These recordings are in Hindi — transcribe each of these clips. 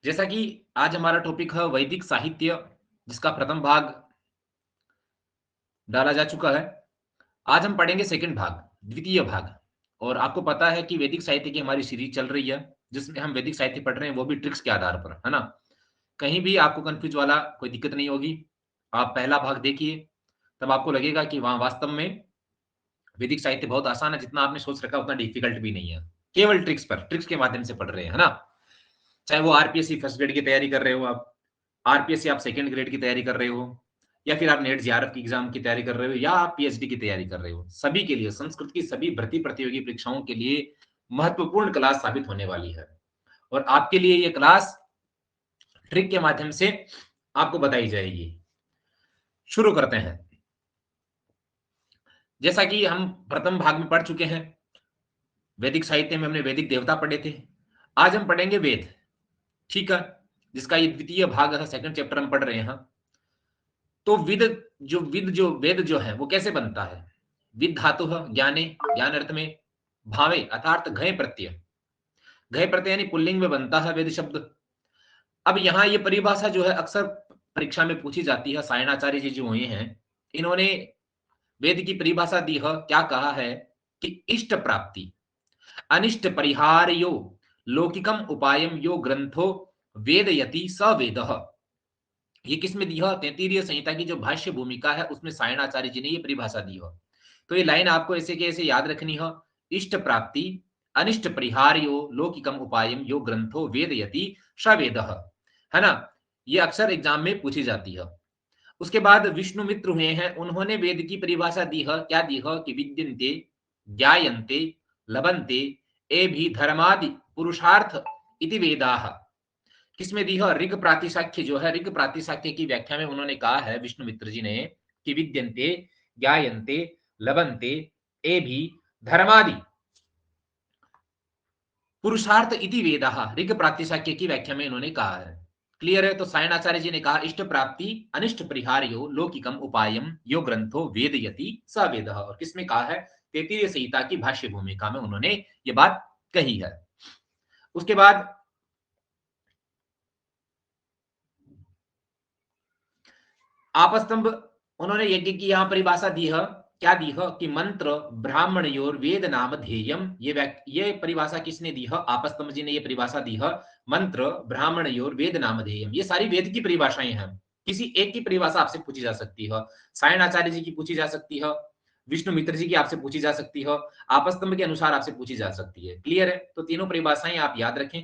जैसा कि आज हमारा टॉपिक है वैदिक साहित्य, जिसका प्रथम भाग डाला जा चुका है। आज हम पढ़ेंगे सेकंड भाग, द्वितीय भाग। और आपको पता है कि वैदिक साहित्य की हमारी सीरीज चल रही है, जिसमें हम वैदिक साहित्य पढ़ रहे हैं, वो भी ट्रिक्स के आधार पर, है ना? कहीं भी आपको कंफ्यूज वाला कोई दिक्कत नहीं होगी। आप पहला भाग देखिए, तब आपको लगेगा कि वहाँ वास्तव में वैदिक साहित्य बहुत आसान है, जितना आपने सोच रखा उतना डिफिकल्ट भी नहीं है। केवल ट्रिक्स पर, ट्रिक्स के माध्यम से पढ़ रहे हैं, है ना? चाहे वो आरपीएससी फर्स्ट ग्रेड की तैयारी कर रहे हो आप, आरपीएससी आप सेकंड ग्रेड की तैयारी कर रहे हो, या फिर आप नेट जेआरएफ की एग्जाम की तैयारी कर रहे हो, या आप पीएचडी की तैयारी कर रहे हो, सभी के लिए संस्कृत की सभी भर्ती प्रतियोगी परीक्षाओं के लिए महत्वपूर्ण क्लास साबित होने वाली है। और आपके लिए ये क्लास ट्रिक के माध्यम से आपको बताई जाएगी। शुरू करते हैं। जैसा कि हम प्रथम भाग में पढ़ चुके हैं, वैदिक साहित्य में हमने वैदिक देवता पढ़े थे। आज हम पढ़ेंगे वेद, ठीक है, जिसका ये द्वितीय भाग है, सेकंड चैप्टर हम पढ़ रहे हैं। तो वेद जो है वो कैसे बनता है? विद धातु है ज्ञाने, ज्ञान अर्थ में, भावे अर्थात घय प्रत्यय, घय प्रत्यय यानी पुल्लिंग में बनता है वेद शब्द। अब यहाँ ये परिभाषा जो है अक्सर परीक्षा में पूछी जाती है। सायणाचार्य जी जो हुए हैं, इन्होंने वेद की परिभाषा दी है, क्या कहा है कि इष्ट प्राप्ति अनिष्ट परिहार्यो लौकिकम उपायम यो ग्रंथो वेदयति स वेदः। ये किसमें दी है? तैत्तिरीय संहिता की जो भाष्य भूमिका है उसमें सायणाचार्य जी ने ये परिभाषा दी है। तो ये लाइन आपको ऐसे के ऐसे याद रखनी है। इष्ट प्राप्ति अनिष्ट परिहार्यो लौकिकम उपायम यो ग्रंथो वेदयति स वेदः, है ना? ये अक्सर एग्जाम में पूछी जाती है। उसके बाद विष्णु मित्र हुए हैं, उन्होंने वेद की परिभाषा दी है। क्या दी है कि विद्यन्ते ज्ञायन्ते लभन्ते एभि धर्मादि पुरुषार्थ इति वेदाः। किसमें दी है? ऋग प्रातिशाख्य जो है, ऋग प्रातिशाख्य की व्याख्या में उन्होंने कहा है विष्णु मित्र जी ने कि विद्यन्ते ज्ञायन्ते लभन्ते एभि धर्मादि पुरुषार्थ इति वेदाः, ऋग प्रातिशाख्य की व्याख्या में इन्होंने कहा है। क्लियर है? तो सायणाचार्य जी ने कहा इष्ट प्राप्ति अनिष्ट परिहार्यो लौकिकम उपायम यो ग्रंथो वेदयति स वेदः। और किसमें कहा है? तैत्तिरीय संहिता की भाष्य भूमिका में उन्होंने ये बात कही है। उसके बाद आपस्तंभ उन्होंने यज्ञ की यहां परिभाषा दी है। क्या दी है कि मंत्र ब्राह्मणयोर वेद नाम ध्येयम। ये परिभाषा किसने दी है? आपस्तंभ जी ने ये परिभाषा दी है। मंत्र ब्राह्मणयोर वेद नाम ध्येयम, ये सारी वेद की परिभाषाएं हैं। किसी एक की परिभाषा आपसे पूछी जा सकती है। सायणाचार्य जी की पूछी जा सकती है, विष्णु मित्र जी की आपसे पूछी जा सकती है, आपस्तंभ के अनुसार आपसे पूछी जा सकती है। क्लियर है? तो तीनों परिभाषाएं आप याद रखें।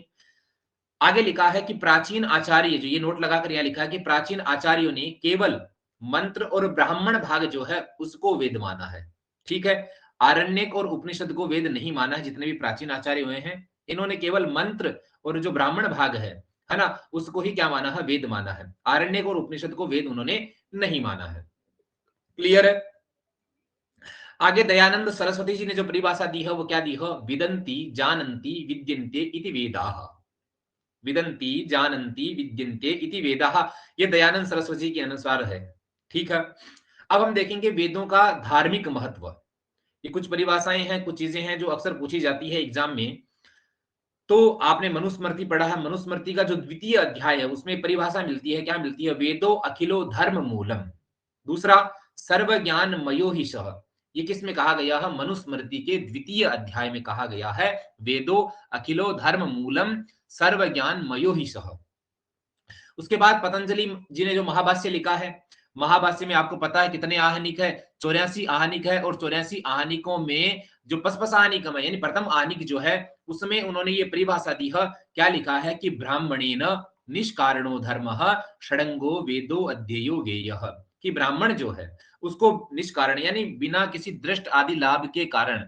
आगे लिखा है कि प्राचीन आचार्य, जो ये नोट लगाकर यहां लिखा है कि प्राचीन आचार्यों ने केवल मंत्र और ब्राह्मण भाग जो है उसको वेद माना है। ठीक है? आरण्यक और उपनिषद को वेद नहीं माना है। जितने भी प्राचीन आचार्य हुए हैं, इन्होंने केवल मंत्र और जो ब्राह्मण भाग है ना, उसको ही क्या माना है? वेद माना है। आरण्यक और उपनिषद को वेद उन्होंने नहीं माना है। क्लियर है? आगे दयानंद सरस्वती जी ने जो परिभाषा दी है वो क्या दी है? विदंती जानंती विद्यन्ते इति वेदाः। विदंती जानंती विद्यन्ते इति वेदाः, ये दयानंद सरस्वती के अनुसार है। ठीक है? अब हम देखेंगे वेदों का धार्मिक महत्व। ये कुछ परिभाषाएं हैं, कुछ चीजें हैं जो अक्सर पूछी जाती है एग्जाम में। तो आपने मनुस्मृति पढ़ा है, मनुस्मृति का जो द्वितीय अध्याय है उसमें परिभाषा मिलती है। क्या मिलती है? वेदो अखिलो धर्म मूलम। दूसरा, सर्व ज्ञान मयो ही सह। ये किस में कहा गया है? मनुस्मृति के द्वितीय अध्याय में कहा गया है, वेदो अखिलो धर्म मूलम सर्व ज्ञान मयो ही सह। उसके बाद पतंजलि जी ने जो महाभाष्य लिखा है, महाभाष्य में आपको पता है कितने आहनिक है? 84 आहनिक है। और 84 आहनिकों में जो पचपस आहनिकम है, यानी प्रथम आहनिक जो है, उसमें उन्होंने ये परिभाषा दी है। क्या लिखा है? कि ब्राह्मणेन निष्कारणो धर्म षडंगो वेदो अध्ययो गेय। कि ब्राह्मण जो है उसको निष्कारण यानी बिना किसी दृष्ट आदि लाभ के कारण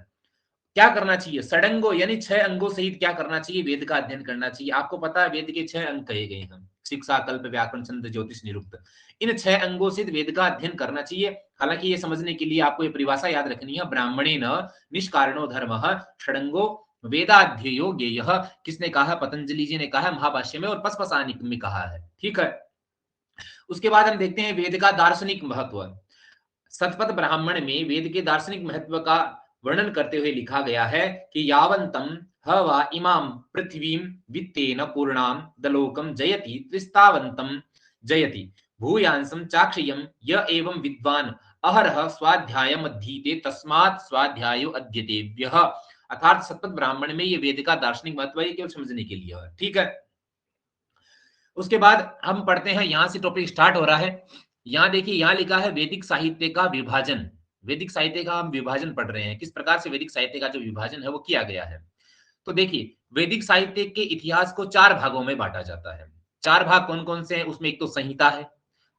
क्या करना चाहिए? षडंगो यानी 6 अंगों सहित क्या करना चाहिए? वेद का अध्ययन करना चाहिए। आपको पता है वेद के 6 अंग कहे गए हैं, शिक्षा कल्प व्याकरण छंद ज्योतिष निरुक्त। इन 6 अंगों से वेद का अध्ययन करना चाहिए। हालांकि ये समझने के लिए आपको ये परिभाषा याद रखनी है, ब्राह्मणेन निष्कारणो धर्मः षडंगो वेदाध्ययो ज्ञेयः। किसने कहा? पतंजलि जी ने कहा है महाभाष्य में, और पचपसानिक में कहा है। ठीक है? उसके बाद हम देखते हैं वेद का दार्शनिक महत्व। शतपथ ब्राह्मण में वेद के दार्शनिक महत्व का वर्णन करते हुए लिखा गया है कि यावंतम ह वा इमाम पृथ्वीं वित्तेन पूर्णाम दलोकम जयति त्रिस्तावंतम जयति भूयांसम चाक्षयम य एवं विद्वान अहरह स्वाध्यायम अधीते तस्मात् स्वाध्यायो अध्यतेव्यः। अर्थात सतपथ ब्राह्मण में ये वेद का दार्शनिक महत्व है, केवल समझने के लिए है, ठीक है। उसके बाद हम पढ़ते हैं, यहां से टॉपिक स्टार्ट हो रहा है। यहां देखिए, यहां लिखा है वैदिक साहित्य का विभाजन। वैदिक साहित्य का हम विभाजन पढ़ रहे हैं, किस प्रकार से वैदिक साहित्य का जो विभाजन है वो किया गया है। तो देखिए, वैदिक साहित्य के इतिहास को 4 भागों में बांटा जाता है। 4 भाग कौन-कौन से हैं? उसमें एक तो संहिता है,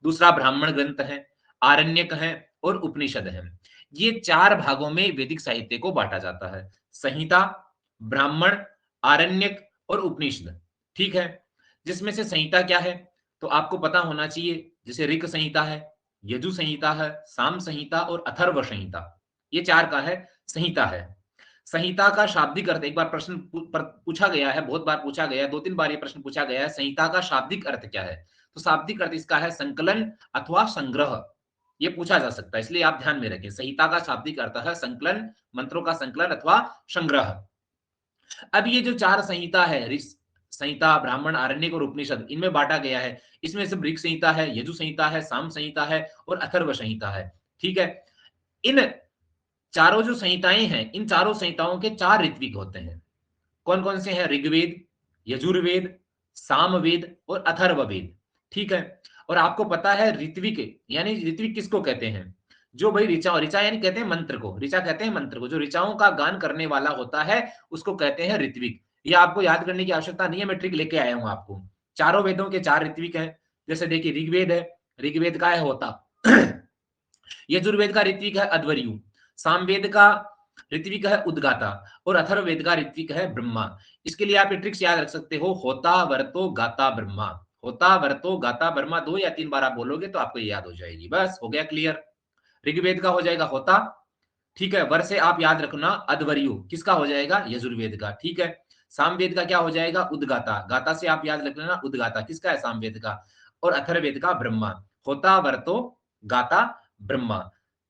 दूसरा ब्राह्मण ग्रंथ है, आरण्यक है और उपनिषद है। ये 4 भागों में वैदिक साहित्य को बांटा जाता है। संहिता, ब्राह्मण, आरण्यक और उपनिषद, ठीक है। जिसमें से संहिता क्या है? तो आपको पता होना चाहिए, जैसे ऋक संहिता है, यजु संहिता है, साम संहिता और अथर्व संहिता। ये 4 का है, संहिता है। संहिता का शाब्दिक अर्थ, एक बार प्रश्न पूछा गया है, बहुत बार पूछा गया है, 2-3 बार ये प्रश्न पूछा गया है, संहिता का शाब्दिक अर्थ क्या है? तो शाब्दिक अर्थ इसका है संकलन अथवा संग्रह। ये पूछा जा सकता है, इसलिए आप ध्यान में रखें। संहिता का शाब्दिक अर्थ है संकलन, मंत्रों का संकलन अथवा संग्रह। अब ये जो 4 संहिता है, ऋक संहिता, ब्राह्मण, आरण्यक और उपनिषद, इनमें बांटा गया है। इसमें से ऋक संहिता है, यजु संहिता है, साम संहिता है और अथर्व संहिता है, ठीक है। इन चारों जो संहिताएं हैं, इन चारों संहिताओं के 4 ऋत्विक होते हैं। कौन-कौन से हैं? ऋग्वेद, यजुर्वेद, सामवेद और अथर्ववेद, ठीक है। और आपको पता है ऋत्विक, यानी ऋत्विक किसको कहते हैं? जो भाई ऋचा, ऋचा यानी कहते हैं मंत्र को, ऋचा कहते हैं मंत्र को, जो ऋचाओं का गान करने वाला होता है उसको कहते हैं ऋत्विक। ये आपको याद करने की आवश्यकता नहीं है, मैं ट्रिक लेके आया हूं आपको। चारों वेदों के 4 ऋत्विक हैं। जैसे देखिए, ऋग्वेद है, ऋग्वेद का है होता। यजुर्वेद का ऋत्विक है अध्वर्यु, सामवेद का ऋत्विक है उद्गाता और अथर्ववेद का ऋत्विक है ब्रह्मा। इसके लिए आप ये ट्रिक्स याद रख सकते हो, होता वर्तो गाता ब्रह्मा। होता वर्तो गाता ब्रह्मा 2 या 3 बार आप बोलोगे तो आपको ये याद हो जाएगी। बस हो गया क्लियर। ऋग्वेद का हो जाएगा होता, ठीक है। वर से आप याद रखना अध्वर्यु, किसका हो जाएगा? यजुर्वेद का, ठीक है। सामवेद का क्या हो जाएगा? उद्गाता, गाता से आप याद रख लेना उद्गाता, किसका है? सामवेद का। और अथर्ववेद का ब्रह्मा। होता वर्तो गाता ब्रह्मा,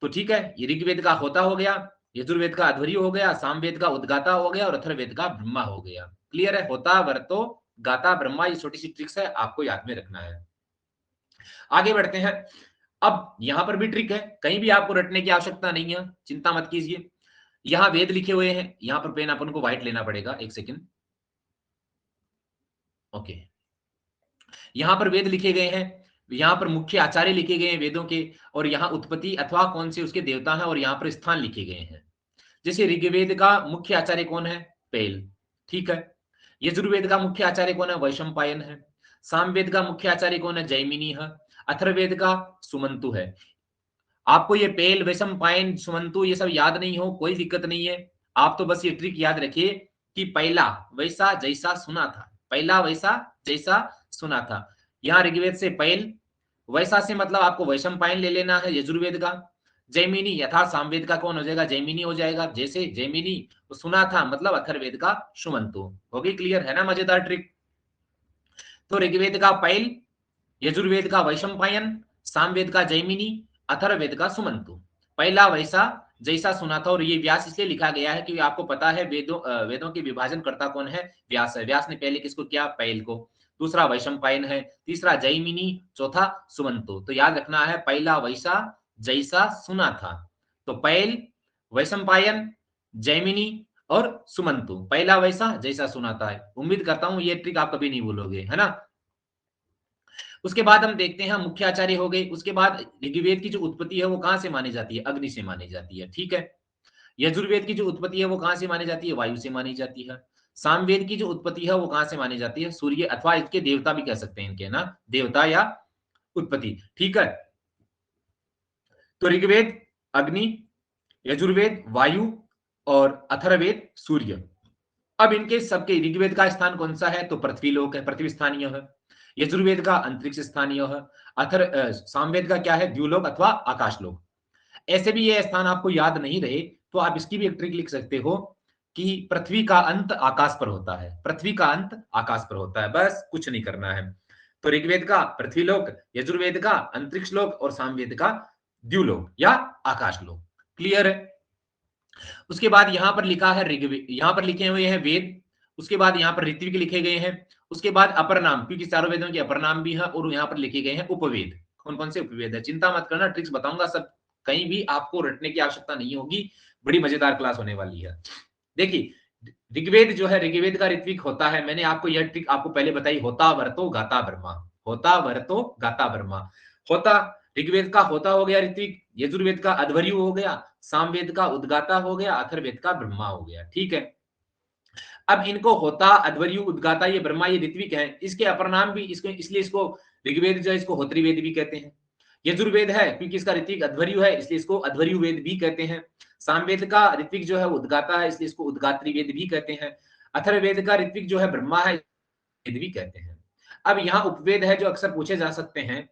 तो ठीक है। ये ऋग्वेद का होता हो गया, यजुर्वेद का अध्वर्यु हो गया, सामवेद का उद्गाता हो गया और अथर्ववेद का ब्रह्मा हो गया। क्लियर है? होता वर्तो गाता ब्रह्मा, ये छोटी सी ट्रिक्स है, आपको याद में रखना है। आगे बढ़ते हैं। अब यहां पर भी ट्रिक है, कहीं भी आपको रटने की आवश्यकता नहीं है, चिंता मत कीजिए। यहां वेद लिखे हुए हैं, यहां पर पेन अपन को व्हाइट लेना पड़ेगा, एक सेकंड। ओके, यहां पर वेद लिखे गए हैं, यहां पर मुख्य आचार्य लिखे गए हैं वेदों के, और यहां उत्पत्ति अथवा कौन से उसके देवता हैं, और यहां पर स्थान लिखे गए हैं। जैसे ऋग्वेद का मुख्य आचार्य कौन है? पेल, ठीक है। यजुर्वेद का मुख्य आचार्य कौन है? वैशंपायन है। सामवेद का मुख्य आचार्य कौन है? जैमिनी है। अथर्ववेद का सुमंतु है। आपको ये पेल, वैशंपायन, सुमंतु ये सब याद नहीं हो, कोई दिक्कत नहीं है। आप तो बस ये ट्रिक याद रखिए कि पहला वैसा जैसा सुना था, पहला वैसा जैसा सुना था। यहाँ ऋग्वेद से पैल, वैसा से मतलब आपको वैशंपायन ले लेना है यजुर्वेद का। जैमिनी यथा सामवेद का कौन हो जाएगा? जैमिनी हो जाएगा। जैसे जैमिनी सुना था मतलब अथर्ववेद का सुमंतु। हो गई क्लियर? है ना मजेदार ट्रिक? तो ऋग्वेद का पैल, यजुर्वेद का वैशंपायन, सामवेद का जैमिनी, अथर्ववेद का सुमंतु। पहला वैसा जैसा सुना था, और ये व्यास इसलिए लिखा गया है कि आपको पता है वेदों के विभाजन करता कौन है? व्यास है। व्यास ने पहले किसको किया? पैल को। दूसरा वैशंपायन है, तीसरा जैमिनी, चौथा सुमंतु। तो याद रखना है, पहला वैसा जैसा सुना था। तो पैल, वैशंपायन, जैमिनी और सुमंतु, पहला वैसा जैसा सुना था। उम्मीद करता हूं ये ट्रिक आप कभी नहीं भूलोगे, है ना। उसके बाद हम देखते हैं मुख्य आचार्य हो गए। उसके बाद ऋग्वेद की जो उत्पत्ति है वो कहां से मानी जाती है? अग्नि से मानी जाती है, ठीक है। यजुर्वेद की जो उत्पत्ति है वो कहां से मानी जाती है? वायु से मानी जाती है। सामवेद की जो उत्पत्ति है वो कहां से मानी जाती है? सूर्य अथवा इसके देवता भी कह सकते हैं, इनके ना देवता या उत्पत्ति, ठीक है। तो ऋग्वेद अग्नि, यजुर्वेद वायु और अथर्ववेद सूर्य। अब इनके सबके, ऋग्वेद का स्थान कौन सा है? तो पृथ्वी लोक है, पृथ्वी स्थानीय है। यजुर्वेद का अंतरिक्ष स्थानीय है। सामवेद का क्या है? द्युलोक अथवा आकाशलोक। ऐसे भी ये स्थान आपको याद नहीं रहे तो आप इसकी भी एक ट्रिक लिख सकते हो कि पृथ्वी का अंत आकाश पर होता है। पृथ्वी का अंत आकाश पर होता है, बस कुछ नहीं करना है। तो ऋग्वेद का पृथ्वीलोक, यजुर्वेद का अंतरिक्ष लोक और सामवेद का द्युलोक या आकाशलोक। क्लियर है? उसके बाद यहाँ पर लिखा है ऋग्वेद, यहाँ पर लिखे हुए हैं वेद, उसके बाद यहाँ पर ऋत्विक लिखे गए हैं, उसके बाद अपर नाम, क्योंकि चारों वेदों के अपर नाम भी है, और यहाँ पर लिखे गए हैं उपवेद। कौन कौन से उपवेद है, चिंता मत करना, ट्रिक्स बताऊंगा सब, कहीं भी आपको रटने की आवश्यकता नहीं होगी, बड़ी मजेदार क्लास होने वाली है। देखिए ऋग्वेद जो है, ऋग्वेद का ऋत्विक होता है, मैंने आपको यह ट्रिक आपको पहले बताई, होता वर्तो गाता ब्रह्मा, होता वर्तो गाता ब्रह्मा। होता, ऋग्वेद का होता हो गया ऋत्विक, यजुर्वेद का अध्वर्यु हो गया, सामवेद का उद्गाता हो गया, अथर्ववेद का ब्रह्मा हो गया। ठीक है, अब इनको होता, अध्वर्यु, उद्गाता, ये ब्रह्मा, ये ऋत्विक है, इसके अपर नाम भी इसको, इसलिए इसको ऋग्वेद जो है इसको होत्रिवेद भी कहते हैं। यजुर्वेद है क्योंकि इसका ऋत्विक अध्वर्यु है, इसलिए इसको अध्वर्यु वेद भी कहते हैं। सामवेद का ऋत्विक जो है उद्गाता है, इसलिए इसको उद्गात्री वेद भी कहते हैं। अथर्ववेद का ऋत्विक जो है ब्रह्मा है, वेद भी कहते हैं। अब यहाँ उपवेद है जो अक्सर पूछे जा सकते हैं,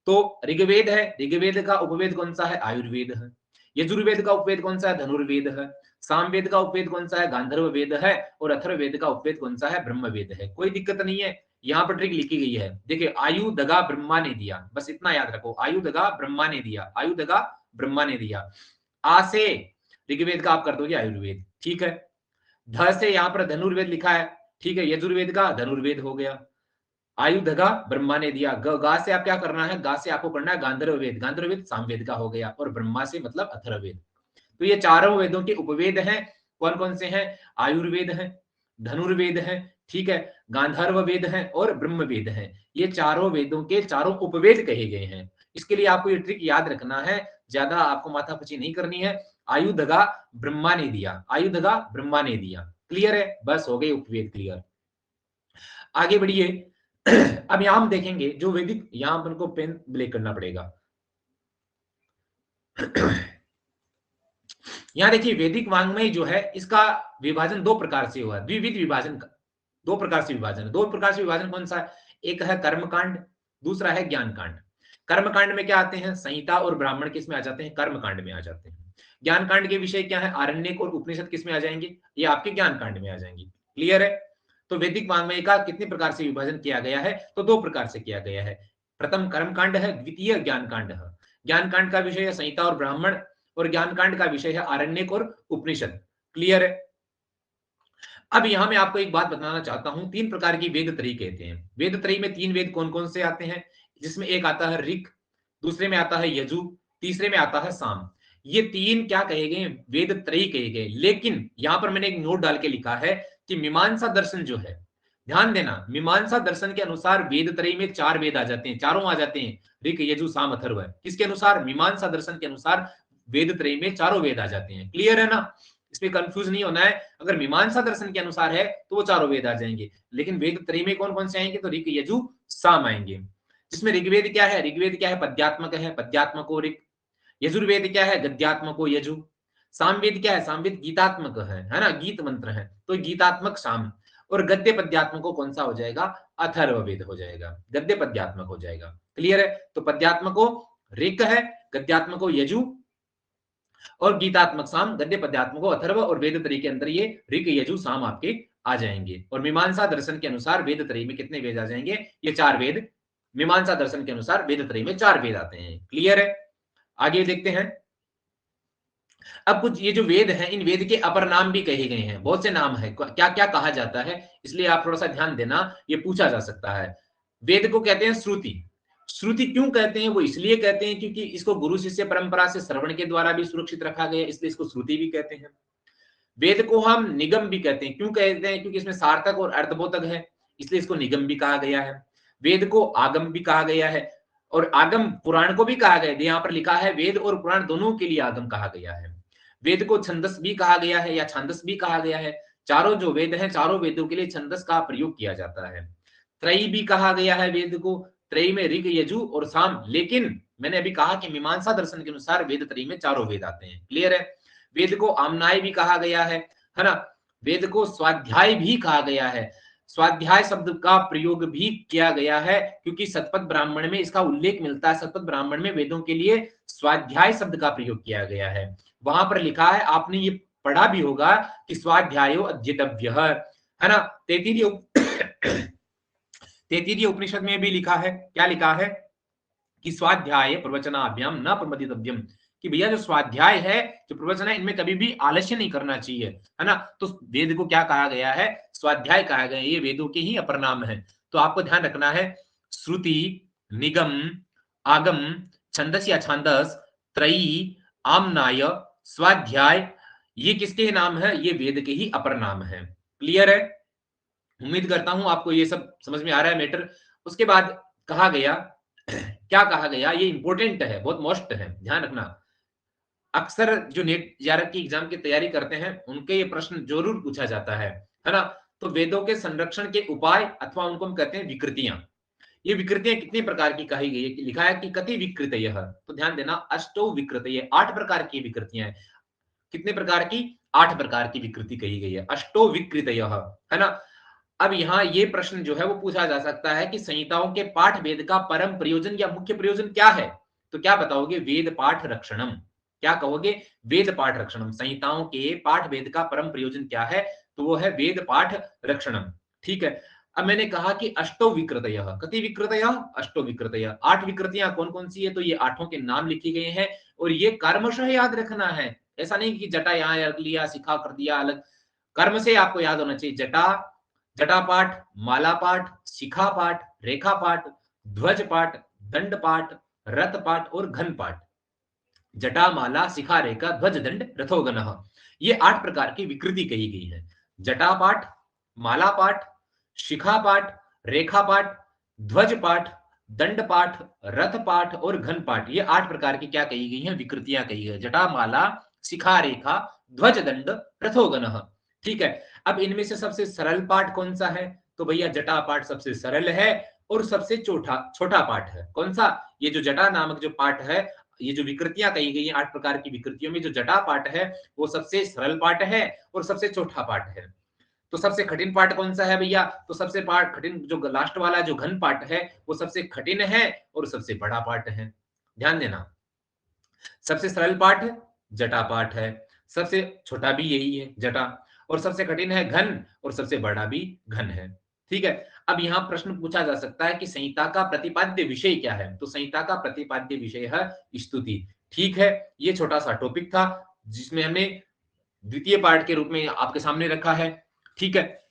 तो ऋग्वेद है, ऋग्वेद का उपवेद कौन सा है, आयुर्वेद है। यजुर्वेद का उपवेद कौन सा है, धनुर्वेद है। सामवेद का उपवेद कौन सा है, गांधर्व वेद है। और अथर्ववेद का उपवेद कौन सा है, ब्रह्मवेद है। कोई दिक्कत नहीं है, यहाँ पर ट्रिक लिखी गई है, देखिए आयु दगा ब्रह्मा ने दिया, बस इतना याद रखो, आयु दगा ब्रह्मा ने दिया, आयु दगा ब्रह्मा ने दिया। आ से ऋग्वेद का आप कर दोगे आयुर्वेद, ठीक है। ध से यहाँ पर धनुर्वेद लिखा है, ठीक है, यजुर्वेद का धनुर्वेद हो गया। आयुधगा ब्रह्मा ने दिया, गा से आप क्या करना है, गा से आपको करना है गांधर्व वेद, गांधर्व वेद सामवेद का हो गया, और ब्रह्मा से मतलब अथर्ववेद। तो ये चारों वेदों के उपवेद हैं, कौन कौन से हैं, आयुर्वेद है, धनुर्वेद है, ठीक है, गांधर्व वेद है और ब्रह्म वेद है। ये चारों वेदों के चारों उपवेद कहे गए हैं। इसके लिए आपको ये ट्रिक याद रखना है, ज्यादा आपको माथापच्ची नहीं करनी है। आयुधगा ब्रह्मा ने दिया, आयुधगा ब्रह्मा ने दिया, क्लियर है, बस हो गए उपवेद क्लियर। आगे बढ़िए। अब यहां हम देखेंगे जो वैदिक, यहां अपन को पेन ब्लैक करना पड़ेगा। यहां देखिए वैदिक वांग्मय जो है इसका विभाजन दो प्रकार से हुआ है, द्विविध विभाजन का, दो प्रकार से विभाजन है। दो प्रकार से विभाजन कौन सा है, एक है कर्मकांड, दूसरा है ज्ञान कांड। कर्मकांड में क्या आते हैं, संहिता और ब्राह्मण किस में आ जाते हैं, कर्मकांड में आ जाते हैं। ज्ञान कांड के विषय क्या है, आरण्यक और उपनिषद किस में आ जाएंगे, ये आपके ज्ञान कांड में आ जाएंगे, क्लियर है। तो वैदिक वांग्मय का कितने प्रकार से विभाजन किया गया है, तो दो प्रकार से किया गया है। प्रथम कर्मकांड है, द्वितीय ज्ञान कांड है। ज्ञान कांड का विषय है संहिता और ब्राह्मण, और ज्ञान कांड का विषय है आरण्यक और उपनिषद, क्लियर है। अब यहां मैं आपको एक बात बताना चाहता हूं, तीन प्रकार की वेद त्रयी कहते हैं। वेद त्रयी में तीन वेद कौन कौन से आते हैं, जिसमें एक आता है ऋक, दूसरे में आता है यजु, तीसरे में आता है साम। ये तीन क्या कहे गए, वेद त्रयी कहे गए। लेकिन यहां पर मैंने एक नोट डाल के लिखा है कि मीमांसा दर्शन जो है, ध्यान देना, मीमांसा दर्शन के अनुसार वेद त्रयी में चार वेद आ जाते हैं, चारों आ जाते हैं, ऋक यजु साम अथर्व। किसके अनुसार, मीमांसा दर्शन के अनुसार वेद त्रयी में चारों वेद आ जाते हैं, क्लियर है ना। इसमें कंफ्यूज नहीं होना है, अगर मीमांसा दर्शन के अनुसार है तो वो चारों वेद आ जाएंगे, लेकिन वेद त्रयी में कौन कौन से आएंगे, तो ऋक यजु साम आएंगे। जिसमें ऋग्वेद क्या है, ऋग्वेद क्या है, पद्यात्मक है, पद्यात्मको ऋक। यजुर्वेद क्या है, गद्यात्मको यजु। सामवेद क्या है, सामवेद गीतात्मक है ना, गीत मंत्र है, तो गीतात्मक साम। और गद्य पद्यात्मको कौन सा हो जाएगा, अथर्ववेद हो जाएगा, गद्य पद्यात्मक हो जाएगा, क्लियर है। तो पद्यात्मको ऋक है, गद्यात्मको यजु, और गीतात्मक साम, गद्य पद्यात्मको अथर्व, और वेद त्रयी के अंदर ये ऋक यजु साम आपके आ जाएंगे। और मीमांसा दर्शन के अनुसार वेद त्रयी में कितने वेद आ जाएंगे, ये चार वेद, मीमांसा दर्शन के अनुसार वेद त्रयी में चार वेद आते हैं, क्लियर है। आगे देखते हैं। अब कुछ ये जो वेद हैं, इन वेद के अपर नाम भी कहे गए हैं, बहुत से नाम है, क्या क्या कहा जाता है, इसलिए आप थोड़ा सा ध्यान देना, ये पूछा जा सकता है। वेद को कहते हैं श्रुति। श्रुति क्यों कहते हैं, वो इसलिए कहते हैं क्योंकि इसको गुरु शिष्य परंपरा से श्रवण के द्वारा भी सुरक्षित रखा गया, इसलिए इसको श्रुति भी कहते हैं। वेद को हम निगम भी कहते हैं, क्यों कहते हैं, क्योंकि इसमें सार्थक और अर्थबोधक है, इसलिए इसको निगम भी कहा गया है। वेद को आगम भी कहा गया है, और आगम पुराण को भी कहा गया है, यहाँ पर लिखा है वेद और पुराण दोनों के लिए आगम कहा गया है। वेद को छंदस भी कहा गया है, या छांदस भी कहा गया है। चारों जो वेद हैं, चारों वेदों के लिए छंदस का प्रयोग किया जाता है। त्रयी भी कहा गया है वेद को, त्रयी में ऋग यजु और साम। लेकिन मैंने अभी कहा कि मीमांसा दर्शन के अनुसार वेद त्रयी में चारों वेद आते हैं, क्लियर है। वेद को आमनाय भी कहा गया है ना। वेद को स्वाध्याय भी कहा गया है, स्वाध्याय शब्द का प्रयोग भी किया गया है, क्योंकि शतपथ ब्राह्मण में इसका उल्लेख मिलता है। शतपथ ब्राह्मण में वेदों के लिए स्वाध्याय शब्द का प्रयोग किया गया है। वहां पर लिखा है, आपने ये पढ़ा भी होगा कि स्वाध्यायो अध्येतव्य है ना। तैत्तिरीय उपनिषद में भी लिखा है, क्या लिखा है कि स्वाध्याय प्रवचनाभ्याम न प्रमदितव्यम, कि भैया जो स्वाध्याय है, जो प्रवचन है, इनमें कभी भी आलस्य नहीं करना चाहिए, है ना? तो वेद को क्या कहा गया है? स्वाध्याय कहा गया है, ये वेदों के ही अपर नाम है। तो आपको ध्यान रखना है, श्रुति, निगम, आगम, छंदस या छांदस, त्रयी, आमनाय, स्वाध्याय, ये किसके नाम है? ये वेद के ही अपर नाम है। क्लियर है? उम्मीद करता हूं आपको ये सब समझ में आ रहा है मैटर। उसके बाद कहा गया, क्या कहा गया, ये इंपॉर्टेंट है, बहुत मोस्ट है, ध्यान रखना। अक्सर जो नेट जेआरएफ की एग्जाम की तैयारी करते हैं उनके ये प्रश्न जरूर पूछा जाता है ना? तो वेदों के संरक्षण के उपाय अथवा उनको हम कहते हैं विकृतियां। ये विकृतियां कितनी प्रकार की कही गई है कि लिखा है कि कति विकृतयः, तो ध्यान देना, अष्टो विकृतयः, 8 प्रकार की विकृतियां हैं। कितने प्रकार की? 8 प्रकार की विकृति कही गई है, अष्टो विकृतयः, है ना? अब यहाँ ये प्रश्न जो है वो पूछा जा सकता है कि संहिताओं के पाठ वेद का परम प्रयोजन या मुख्य प्रयोजन क्या है? तो क्या बताओगे? वेद पाठ रक्षणम। क्या कहोगे? वेद पाठ रक्षणम। संहिताओं के पाठ वेद का परम प्रयोजन क्या है? तो वो है वेद पाठ रक्षणम। ठीक है। अब मैंने कहा कि अष्टो विकृतयः, कति विकृतयः? अष्टो विकृतयः। 8 विकृतियां कौन कौन सी है? तो ये आठों के नाम लिखे गए हैं और ये कर्मशः याद रखना है। ऐसा नहीं कि जटा यहाँ रख लिया, सिखा कर दिया अलग। कर्म से आपको याद होना चाहिए। जटा, जटा पाठ, माला पाठ, शिखा पाठ, रेखा पाठ, ध्वज पाठ, दंड पाठ, रथ पाठ और घन पाठ। जटा, माला, शिखा, रेखा, ध्वज, दंड, रथोगनः, ये 8 प्रकार की विकृति कही गई है। जटा पाठ, माला पाठ, शिखा पाठ, रेखा पाठ, ध्वज पाठ, दंड पाठ, रथ पाठ और घन पाठ, ये 8 प्रकार की क्या कही गई है? विकृतियां कही गई है। जटा, माला, शिखा, रेखा, ध्वज, दंड, रथोगनः। ठीक है। अब इनमें से सबसे सरल पाठ कौन सा है? तो भैया जटा पाठ सबसे सरल है और सबसे छोटा छोटा पाठ है। कौन सा? ये जो जटा नामक जो पाठ है, ये जो विकृतियां कही गई हैं 8 प्रकार की विकृतियों में जो जटा पाठ है वो सबसे सरल पाठ है और सबसे छोटा पाठ है। तो सबसे कठिन पाठ कौन सा है भैया? तो सबसे पाठ कठिन जो लास्ट वाला जो घन पाठ है वो सबसे कठिन है और सबसे बड़ा पाठ है। ध्यान देना, सबसे सरल पाठ जटा पाठ है, सबसे छोटा भी यही है जटा, और सबसे कठिन है घन और सबसे बड़ा भी घन है। ठीक है। अब यहाँ प्रश्न पूछा जा सकता है कि संहिता का प्रतिपाद्य विषय क्या है? तो संहिता का प्रतिपाद्य विषय है स्तुति। ठीक है। ये छोटा सा टॉपिक था जिसमें हमने द्वितीय पार्ट के रूप में आपके सामने रखा है। ठीक है।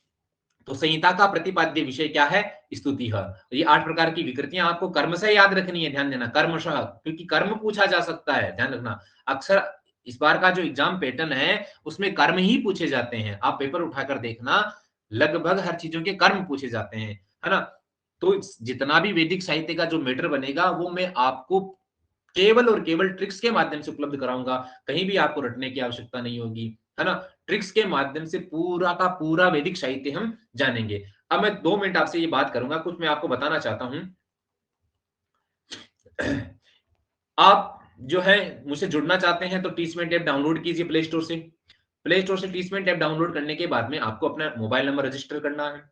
तो संहिता का प्रतिपाद्य विषय क्या है? स्तुति है। ये 8 प्रकार की विकृतियां आपको कर्म से याद रखनी है, ध्यान देना, कर्मशः, क्योंकि कर्म पूछा जा सकता है, ध्यान रखना। अक्सर इस बार का जो एग्जाम पैटर्न है उसमें कर्म ही पूछे जाते हैं। आप पेपर उठाकर देखना, लगभग हर चीजों के कर्म पूछे जाते हैं, है ना? तो जितना भी वैदिक साहित्य का जो मैटर बनेगा वो मैं आपको केवल और केवल ट्रिक्स के माध्यम से उपलब्ध कराऊंगा। कहीं भी आपको रटने की आवश्यकता नहीं होगी, है ना? ट्रिक्स के माध्यम से पूरा का पूरा वैदिक साहित्य हम जानेंगे। अब मैं 2 मिनट आपसे ये बात करूंगा, कुछ मैं आपको बताना चाहता हूं। आप जो है मुझसे जुड़ना चाहते हैं तो टीचमेंट ऐप डाउनलोड कीजिए प्ले स्टोर से। प्ले स्टोर से टीचमेंट ऐप डाउनलोड करने के बाद में आपको अपना मोबाइल नंबर रजिस्टर करना है,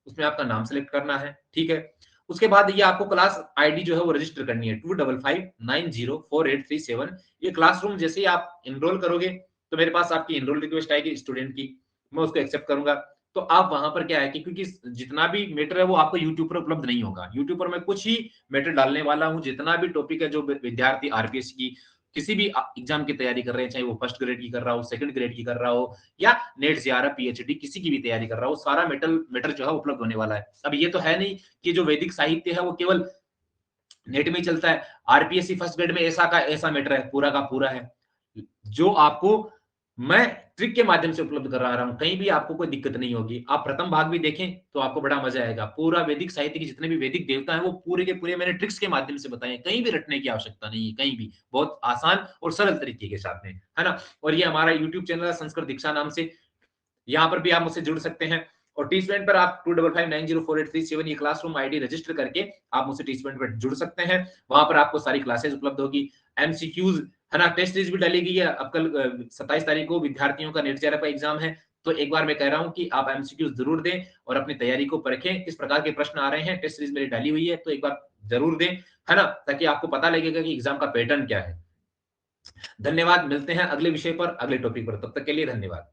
उसमें आपका नाम सेलेक्ट करना है। ठीक है। उसके बाद ये आपको क्लास आईडी जो है वो रजिस्टर करनी है 25590483 ये क्लासरूम जैसे ही आप इनरोल करोगे तो मेरे पास आपकी इनरोल रिक्वेस्ट आएगी स्टूडेंट की, मैं उसको एक्सेप्ट करूंगा। तो आप वहां पर क्या है कि क्योंकि जितना भी मैटर है वो आपको यूट्यूब पर उपलब्ध नहीं होगा, यूट्यूब पर मैं कुछ ही मैटर डालने वाला हूँ। जितना भी टॉपिक है जो विद्यार्थी आरपीएस की किसी भी एग्जाम की तैयारी कर रहे हैं, चाहे वो फर्स्ट ग्रेड की कर रहा हो, सेकंड ग्रेड की कर रहा हो या नेट जेआरएफ पीएचडी किसी की भी तैयारी कर रहा हो, सारा मैटर जो है उपलब्ध होने वाला है। अब ये तो है नहीं कि जो वैदिक साहित्य है वो केवल नेट में ही चलता है। आरपीएससी फर्स्ट ग्रेड में ऐसा का ऐसा मैटर है, पूरा का पूरा है, जो आपको मैं ट्रिक के माध्यम से उपलब्ध करा रहा हूं। कहीं भी आपको कोई दिक्कत नहीं होगी। आप प्रथम भाग भी देखें तो आपको बड़ा मजा आएगा। पूरा वैदिक साहित्य के जितने भी वैदिक देवता हैं वो पूरे के पूरे मैंने ट्रिक्स के माध्यम से बताए, कहीं भी रटने की आवश्यकता नहीं है, कहीं भी बहुत आसान और सरल तरीके के साथ में, है ना? और ये हमारा यूट्यूब चैनल है संस्कृत दीक्षा नाम से, यहाँ पर भी आप मुझसे जुड़ सकते हैं। और टीचमेंट पर आप 25590483 ये क्लासरूम आईडी रजिस्टर करके आप मुझसे टीचमेंट पर जुड़ सकते हैं। वहां पर आपको सारी क्लासेस उपलब्ध होगी, एमसीक्यूज, है ना? टेस्ट सीरीज भी डाली गई है। अब कल 27 तारीख को विद्यार्थियों का नेट जेआरएफ का एग्जाम है, तो एक बार मैं कह रहा हूं कि आप एमसीक्यूज जरूर दें और अपनी तैयारी को परखें, किस प्रकार के प्रश्न आ रहे हैं। टेस्ट सीरीज मेरी डाली हुई है, तो एक बार जरूर दें, है ना? ताकि आपको पता लगेगा कि एग्जाम का पैटर्न क्या है। धन्यवाद, मिलते हैं अगले विषय पर, अगले टॉपिक पर, तब तक के लिए धन्यवाद।